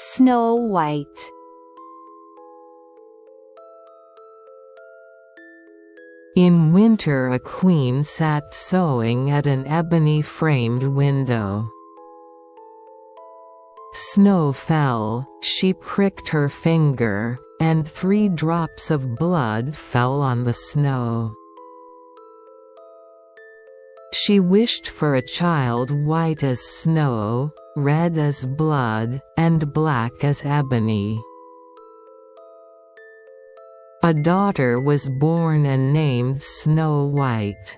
Snow White. In winter a queen sat sewing at an ebony-framed window. Snow fell, she pricked her finger, and 3 drops of blood fell on the snow. She wished for a child white as snow, red as blood, and black as ebony. A daughter was born and named Snow White.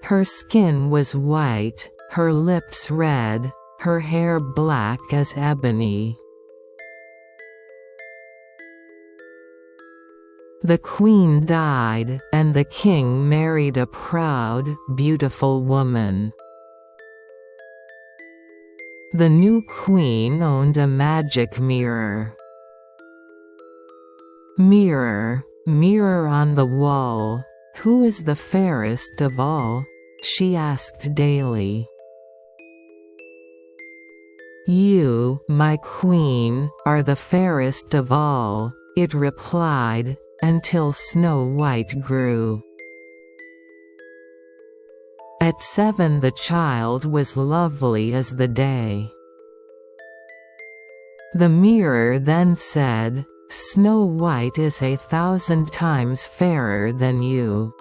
Her skin was white, her lips red, her hair black as ebony. The queen died, and the king married a proud, beautiful woman. The new queen owned a magic mirror. Mirror, mirror on the wall, who is the fairest of all? She asked daily. You, my queen, are the fairest of all, it replied, until Snow White grew. At 7 the child was lovely as the day. The mirror then said, Snow White is 1,000 times fairer than you.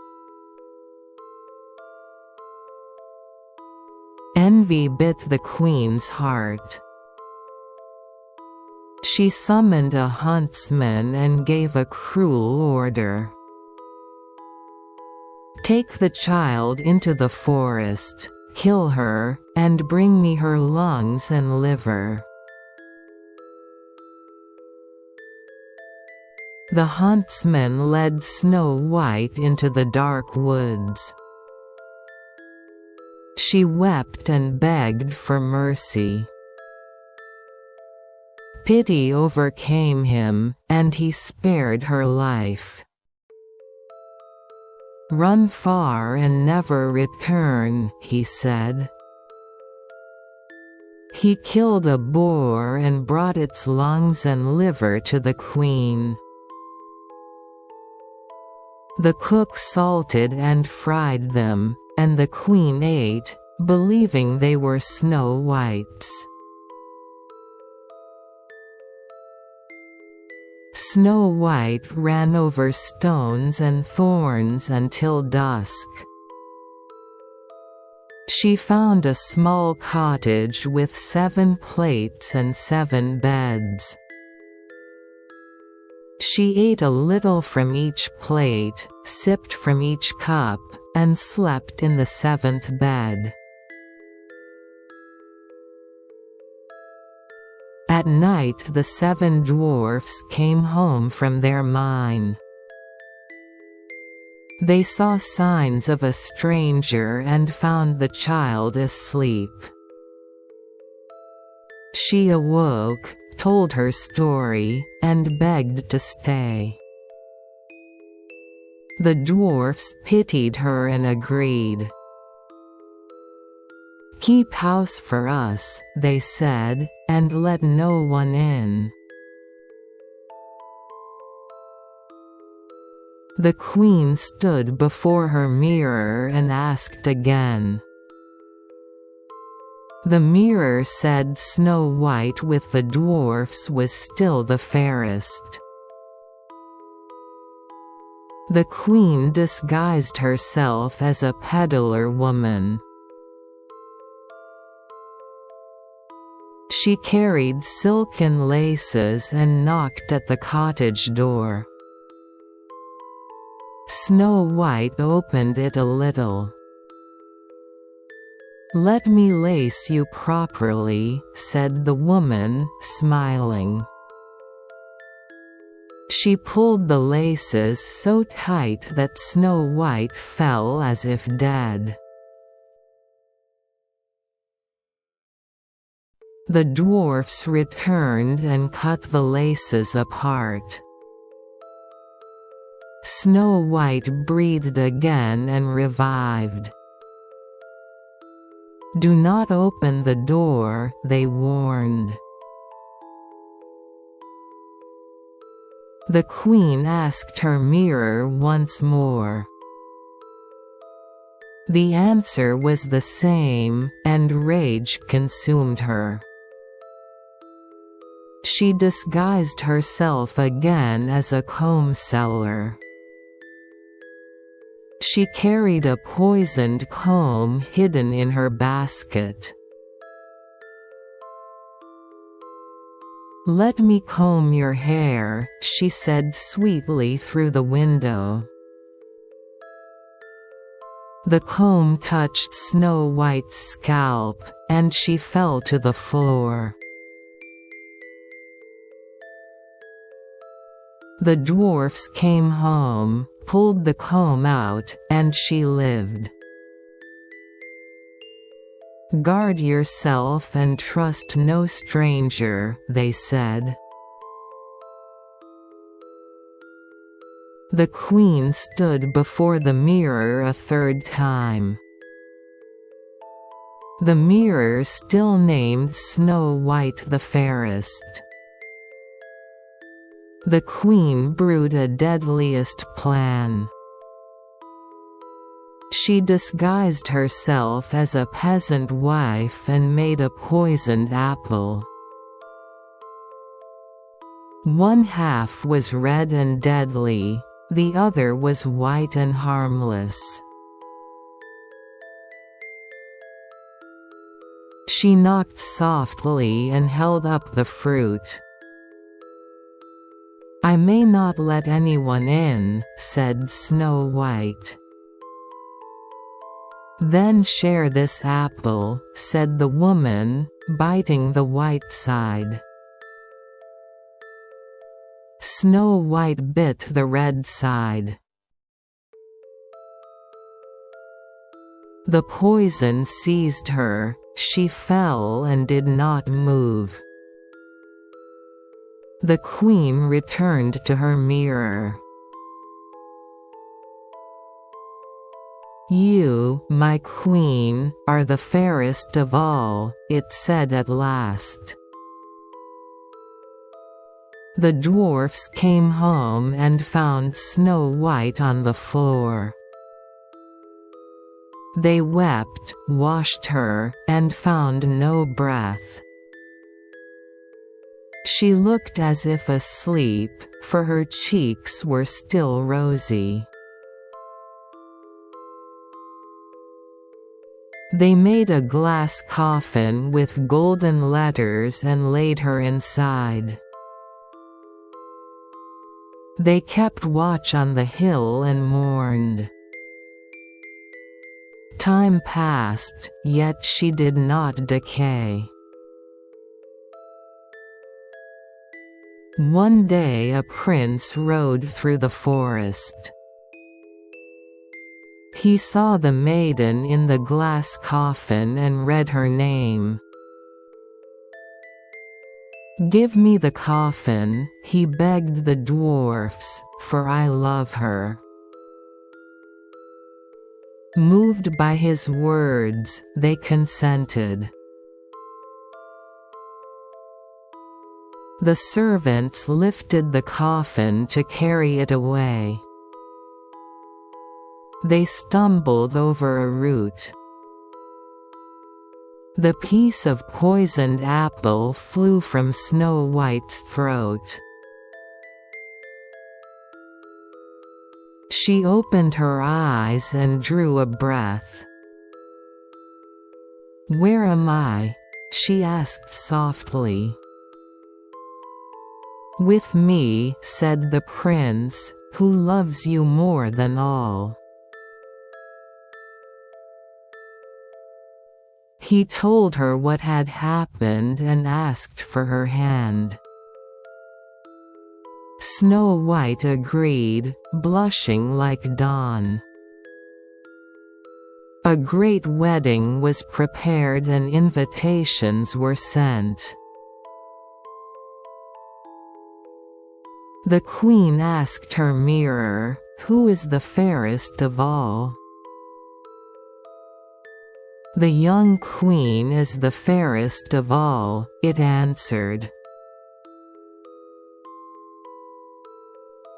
Envy bit the queen's heart. She summoned a huntsman and gave a cruel order. Take the child into the forest, kill her, and bring me her lungs and liver. The huntsman led Snow White into the dark woods. She wept and begged for mercy. Pity overcame him, and he spared her life. Run far and never return, he said. He killed a boar and brought its lungs and liver to the queen. The cook salted and fried them, and the queen ate, believing they were Snow White's. Snow White ran over stones and thorns until dusk. She found a small cottage with 7 plates and 7 beds. She ate a little from each plate, sipped from each cup, and slept in the 7th bed. At night the 7 dwarfs came home from their mine. They saw signs of a stranger and found the child asleep. She awoke, told her story, and begged to stay. The dwarfs pitied her and agreed. Keep house for us, they said, and let no one in. The queen stood before her mirror and asked again. The mirror said Snow White with the dwarfs was still the fairest. The queen disguised herself as a peddler woman. She carried silken laces and knocked at the cottage door. Snow White opened it a little. "Let me lace you properly," said the woman, smiling. She pulled the laces so tight that Snow White fell as if dead. The dwarfs returned and cut the laces apart. Snow White breathed again and revived. "Do not open the door," they warned. The queen asked her mirror once more. The answer was the same, and rage consumed her. She disguised herself again as a comb seller. She carried a poisoned comb hidden in her basket. "Let me comb your hair," she said sweetly through the window. The comb touched Snow White's scalp, and she fell to the floor. The dwarfs came home, pulled the comb out, and she lived. "Guard yourself and trust no stranger," they said. The queen stood before the mirror a third time. The mirror still named Snow White the fairest. The queen brewed a deadliest plan. She disguised herself as a peasant wife and made a poisoned apple. One half was red and deadly, the other was white and harmless. She knocked softly and held up the fruit. "I may not let anyone in," said Snow White. "Then share this apple," said the woman, biting the white side. Snow White bit the red side. The poison seized her, she fell and did not move. The queen returned to her mirror. "You, my queen, are the fairest of all," it said at last. The dwarfs came home and found Snow White on the floor. They wept, washed her, and found no breath. She looked as if asleep, for her cheeks were still rosy. They made a glass coffin with golden letters and laid her inside. They kept watch on the hill and mourned. Time passed, yet she did not decay. One day a prince rode through the forest. He saw the maiden in the glass coffin and read her name. "Give me the coffin," he begged the dwarfs, "for I love her." Moved by his words, they consented. The servants lifted the coffin to carry it away. They stumbled over a root. The piece of poisoned apple flew from Snow White's throat. She opened her eyes and drew a breath. "Where am I?" she asked softly. "With me," said the prince, "who loves you more than all." He told her what had happened and asked for her hand. Snow White agreed, blushing like dawn. A great wedding was prepared and invitations were sent. The queen asked her mirror, "Who is the fairest of all?" "The young queen is the fairest of all," it answered.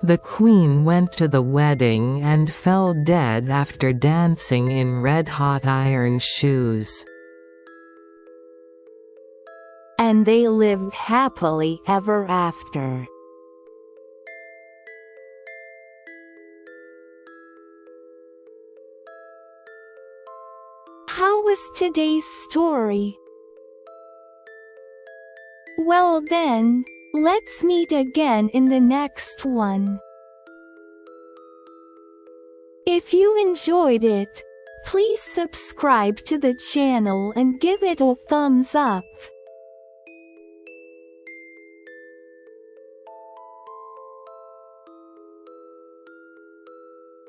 The queen went to the wedding and fell dead after dancing in red-hot iron shoes. And they lived happily ever after. How was today's story? Well then, let's meet again in the next one. If you enjoyed it, please subscribe to the channel and give it a thumbs up.